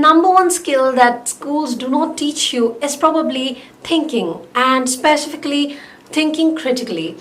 number one skill that schools do not teach you is probably thinking, and specifically thinking critically.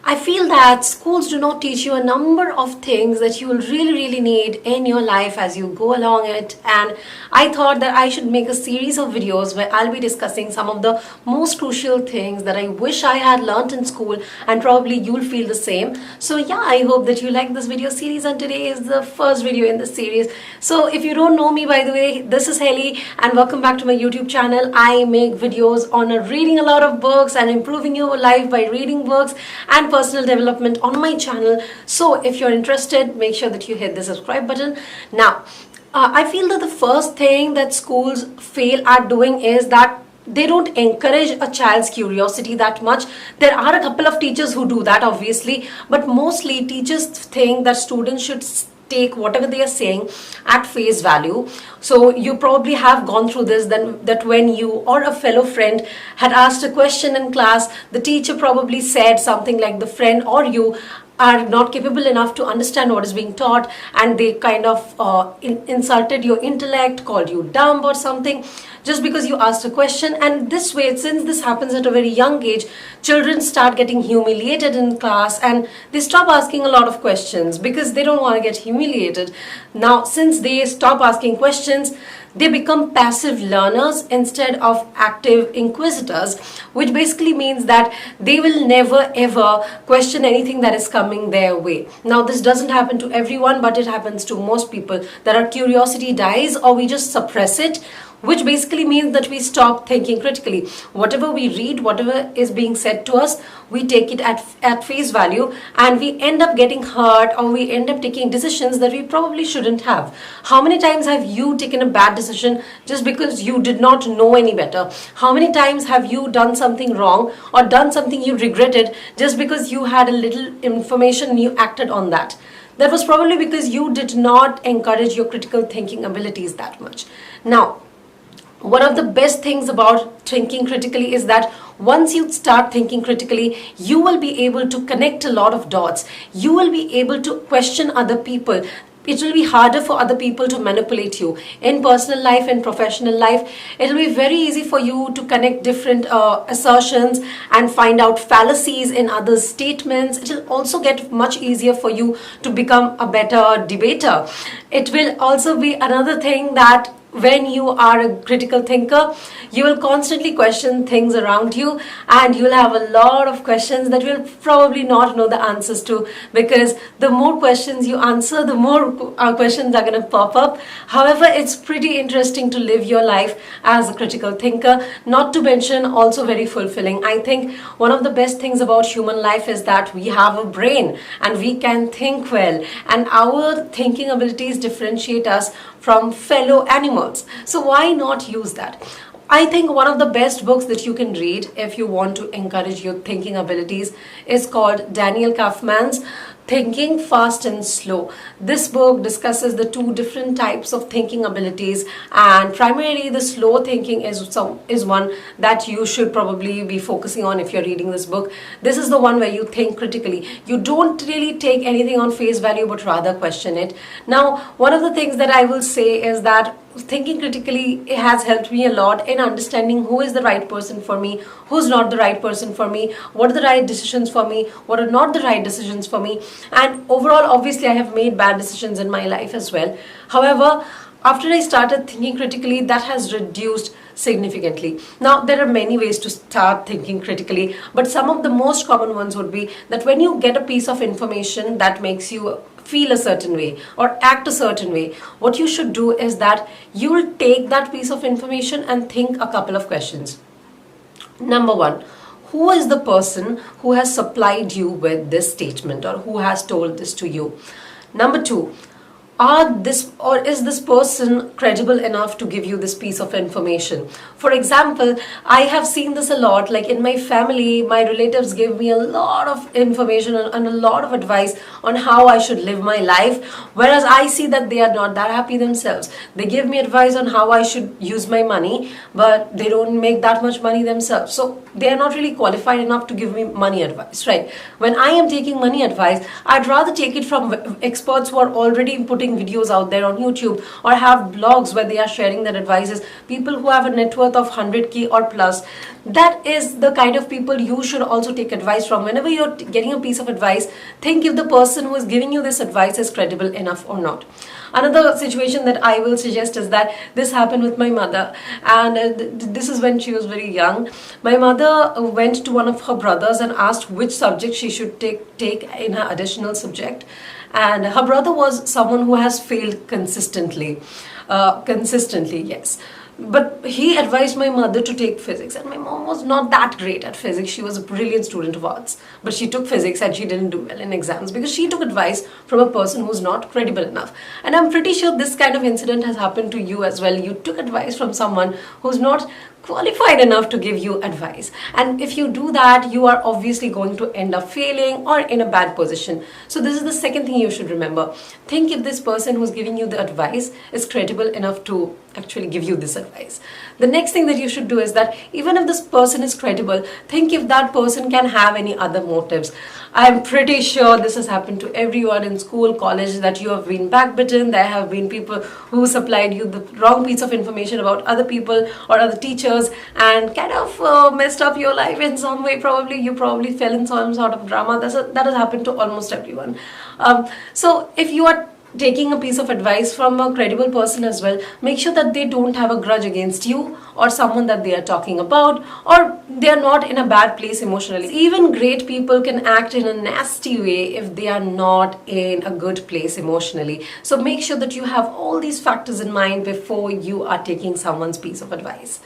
I feel that schools do not teach you a number of things that you will really need in your life as you go along it. And I thought that I should make a series of videos where I'll be discussing some of the most crucial things that I wish I had learnt in school, and probably you'll feel the same. So yeah, I hope that you like this video series, and today is the first video in the series. So if you don't know me, by the way, this is Helly and welcome back to my YouTube channel. I make videos on reading a lot of books and improving your life by reading books and personal development on my channel. So if you're interested, make sure that you hit the subscribe button. Now, I feel that the first thing that schools fail at doing is that they don't encourage a child's curiosity that much. There are a couple of teachers who do that, obviously, but mostly teachers think that students should take whatever they are saying at face value. So you probably have gone through this, then that when you or a fellow friend had asked a question in class, the teacher probably said something like the friend or you are not capable enough to understand what is being taught, and they kind of insulted your intellect, called you dumb or something, just because you asked a question. And this way, since this happens at a very young age, children start getting humiliated in class and they stop asking a lot of questions because they don't want to get humiliated. Now, since they stop asking questions, they become passive learners instead of active inquisitors, which basically means that they will never ever question anything that is coming their way. Now, this doesn't happen to everyone, but it happens to most people, that our curiosity dies or we just suppress it, which basically means that we stop thinking critically. Whatever we read, whatever is being said to us, we take it at face value, and we end up getting hurt, or we end up taking decisions that we probably shouldn't have. How many times have you taken a bad decision just because you did not know any better? How many times have you done something wrong or done something you regretted just because you had a little information and you acted on that? That was probably because you did not encourage your critical thinking abilities that much. Now, one of the best things about thinking critically is that once you start thinking critically, you will be able to connect a lot of dots. You will be able to question other people. It will be harder for other people to manipulate you. In personal life and professional life, it will be very easy for you to connect different assertions and find out fallacies in others' statements. It will also get much easier for you to become a better debater. It will also be another thing that when you are a critical thinker, you will constantly question things around you, and you'll have a lot of questions that you'll probably not know the answers to, because the more questions you answer, the more questions are going to pop up. However, it's pretty interesting to live your life as a critical thinker, not to mention also very fulfilling. I think one of the best things about human life is that we have a brain and we can think well, and our thinking abilities differentiate us from fellow animals. So why not use that? I think one of the best books that you can read if you want to encourage your thinking abilities is called Daniel Kahneman's Thinking Fast and Slow. This book discusses the two different types of thinking abilities, and primarily the slow thinking is one that you should probably be focusing on if you're reading this book. This is the one where you think critically. You don't really take anything on face value, but rather question it. Now, one of the things that I will say is that thinking critically has helped me a lot in understanding who is the right person for me, who's not the right person for me, what are the right decisions for me, what are not the right decisions for me. And overall, obviously, I have made bad decisions in my life as well. However, after I started thinking critically, that has reduced significantly. Now, there are many ways to start thinking critically, but some of the most common ones would be that when you get a piece of information that makes you feel a certain way or act a certain way, what you should do is that you will take that piece of information and think a couple of questions. Number one, who is the person who has supplied you with this statement, or who has told this to you? Number two, is this person credible enough to give you this piece of information? For example, I have seen this a lot, like in my family, my relatives give me a lot of information and a lot of advice on how I should live my life, whereas I see that they are not that happy themselves. They give me advice on how I should use my money, but they don't make that much money themselves. So they are not really qualified enough to give me money advice, right? When I am taking money advice, I'd rather take it from experts who are already putting putting videos out there on YouTube or have blogs where they are sharing their advices, people who have a net worth of 100k or plus, that is the kind of people you should also take advice from. Whenever you're getting a piece of advice, think if the person who is giving you this advice is credible enough or not. Another situation that I will suggest is that this happened with my mother, and this is when she was very young. My mother went to one of her brothers and asked which subject she should take in her additional subject, and her brother was someone who has failed consistently. Yes. But he advised my mother to take physics, and my mom was not that great at physics. She was a brilliant student of arts, but she took physics and she didn't do well in exams because she took advice from a person who's not credible enough. And I'm pretty sure this kind of incident has happened to you as well. You took advice from someone who's not qualified enough to give you advice, and if you do that, you are obviously going to end up failing or in a bad position. So this is the second thing you should remember. Think if this person who's giving you the advice is credible enough to actually give you this advice. The next thing that you should do is that even if this person is credible, think if that person can have any other motives. I'm pretty sure this has happened to everyone in school, college, that you have been backbitten. There have been people who supplied you the wrong piece of information about other people or other teachers and kind of messed up your life in some way. You probably fell in some sort of drama. That has happened to almost everyone. So if you are taking a piece of advice from a credible person as well, make sure that they don't have a grudge against you or someone that they are talking about, or they are not in a bad place emotionally. Even great people can act in a nasty way if they are not in a good place emotionally. So make sure that you have all these factors in mind before you are taking someone's piece of advice.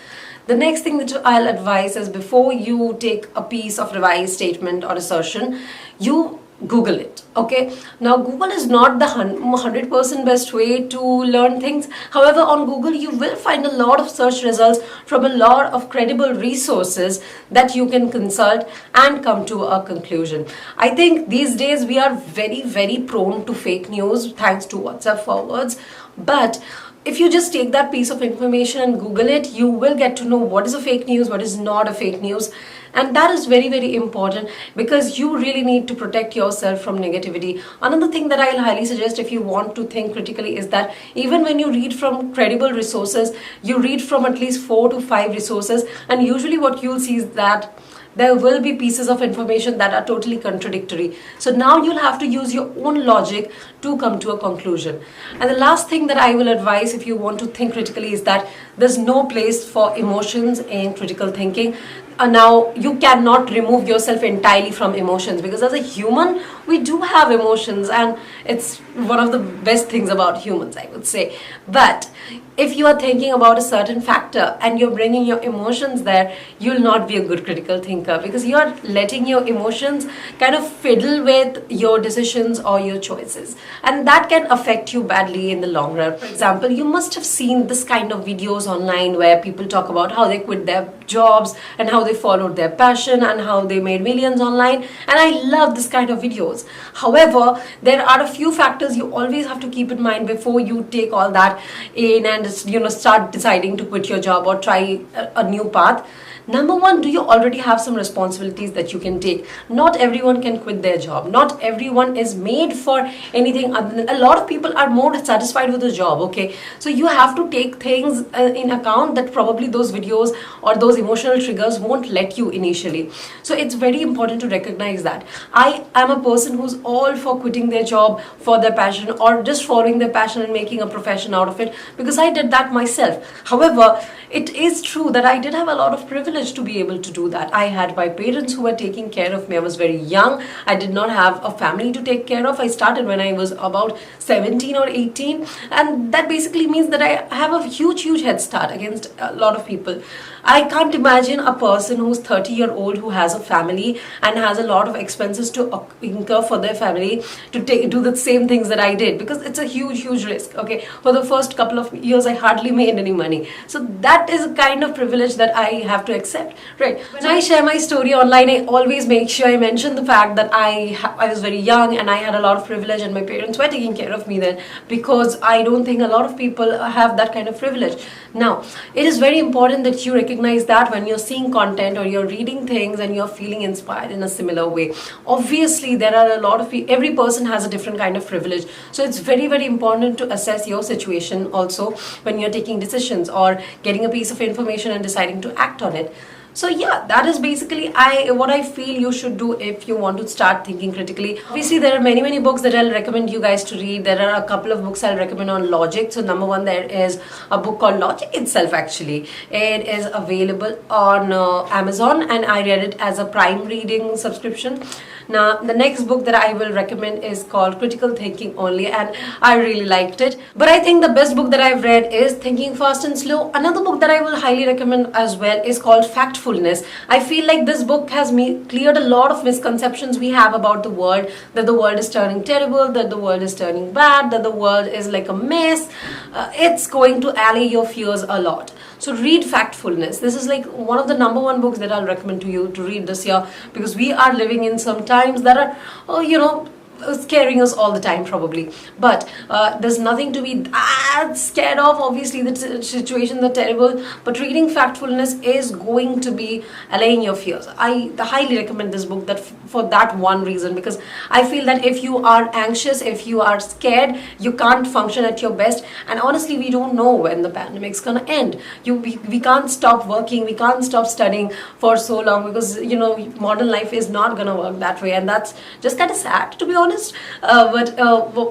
The next thing that I'll advise is, before you take a piece of advice, statement or assertion, you Google it. Okay, now Google is not the 100% best way to learn things. However, on Google you will find a lot of search results from a lot of credible resources that you can consult and come to a conclusion. I think these days we are very prone to fake news thanks to WhatsApp forwards, but if you just take that piece of information and Google it, you will get to know what is a fake news, what is not a fake news. And that is very important, because you really need to protect yourself from negativity. Another thing that I'll highly suggest if you want to think critically is that even when you read from credible resources, you read from at least 4 to 5 resources, and usually what you'll see is that there will be pieces of information that are totally contradictory. So now you'll have to use your own logic to come to a conclusion. And the last thing that I will advise if you want to think critically is that there's no place for emotions in critical thinking. Now, you cannot remove yourself entirely from emotions, because as a human, we do have emotions, and it's one of the best things about humans, I would say. But if you are thinking about a certain factor and you're bringing your emotions there, you'll not be a good critical thinker, because you are letting your emotions kind of fiddle with your decisions or your choices, and that can affect you badly in the long run. For example, you must have seen this kind of videos online where people talk about how they quit their jobs and how they followed their passion and how they made millions online, and I love this kind of videos. However, there are a few factors you always have to keep in mind before you take all that in and start deciding to quit your job or try a new path. Number one, do you already have some responsibilities that you can take? Not everyone can quit their job. Not everyone is made for anything other than, a lot of people are more satisfied with a job, okay? So you have to take things in account that probably those videos or those emotional triggers won't let you initially. So it's very important to recognize that. I am a person who's all for quitting their job for their passion, or just following their passion and making a profession out of it, because I did that myself. However, it is true that I did have a lot of privilege to be able to do that. I had my parents who were taking care of me. I was very young. I did not have a family to take care of. I started when I was about 17 or 18, and that basically means that I have a huge head start against a lot of people. I can't imagine a person who's 30-year-old who has a family and has a lot of expenses to incur for their family to do the same things that I did, because it's a huge risk. Okay, for the first couple of years I hardly made any money. So that is a kind of privilege that I have to accept, right? When I share my story online, I always make sure I mention the fact that I was very young and I had a lot of privilege, and my parents were taking care of me then, because I don't think a lot of people have that kind of privilege. Now, it is very important that you recognize that when you're seeing content or you're reading things and you're feeling inspired in a similar way. Obviously, there are a lot of people, every person has a different kind of privilege. So it's very, very important to assess your situation also when you're taking decisions or getting a piece of information and deciding to act on it. So yeah, that is basically what I feel you should do if you want to start thinking critically. Obviously, there are many books that I'll recommend you guys to read. There are a couple of books I'll recommend on logic. So number one, there is a book called Logic itself. Actually, it is available on Amazon, and I read it as a Prime reading subscription. Now, the next book that I will recommend is called Critical Thinking Only, and I really liked it. But I think the best book that I've read is Thinking Fast and Slow. Another book that I will highly recommend as well is called Factfulness. I feel like this book has cleared a lot of misconceptions we have about the world, that the world is turning terrible, that the world is turning bad, that the world is like a mess. It's going to allay your fears a lot. So read Factfulness. This is like one of the number one books that I'll recommend to you to read this year, because we are living in some times that are, scaring us all the time probably, but there's nothing to be that scared of. Obviously the situations are terrible, but reading Factfulness is going to be allaying your fears. I highly recommend this book that for that one reason, because I feel that if you are anxious, if you are scared, you can't function at your best. And honestly, we don't know when the pandemic's gonna end. We can't stop working, we can't stop studying for so long, because modern life is not gonna work that way, and that's just kind of sad, to be honest. But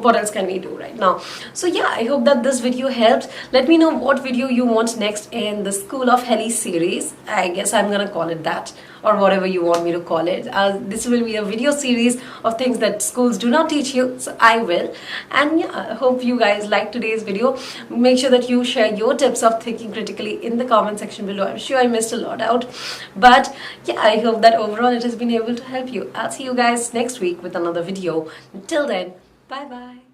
what else can we do right now? So yeah, I hope that this video helped. Let me know what video you want next in the School of Helly series. I guess I'm gonna call it that, or whatever you want me to call it. This will be a video series of things that schools do not teach you, so I will. And yeah, I hope you guys liked today's video. Make sure that you share your tips of thinking critically in the comment section below. I'm sure I missed a lot out, but yeah, I hope that overall it has been able to help you. I'll see you guys next week with another video. Until then, bye bye.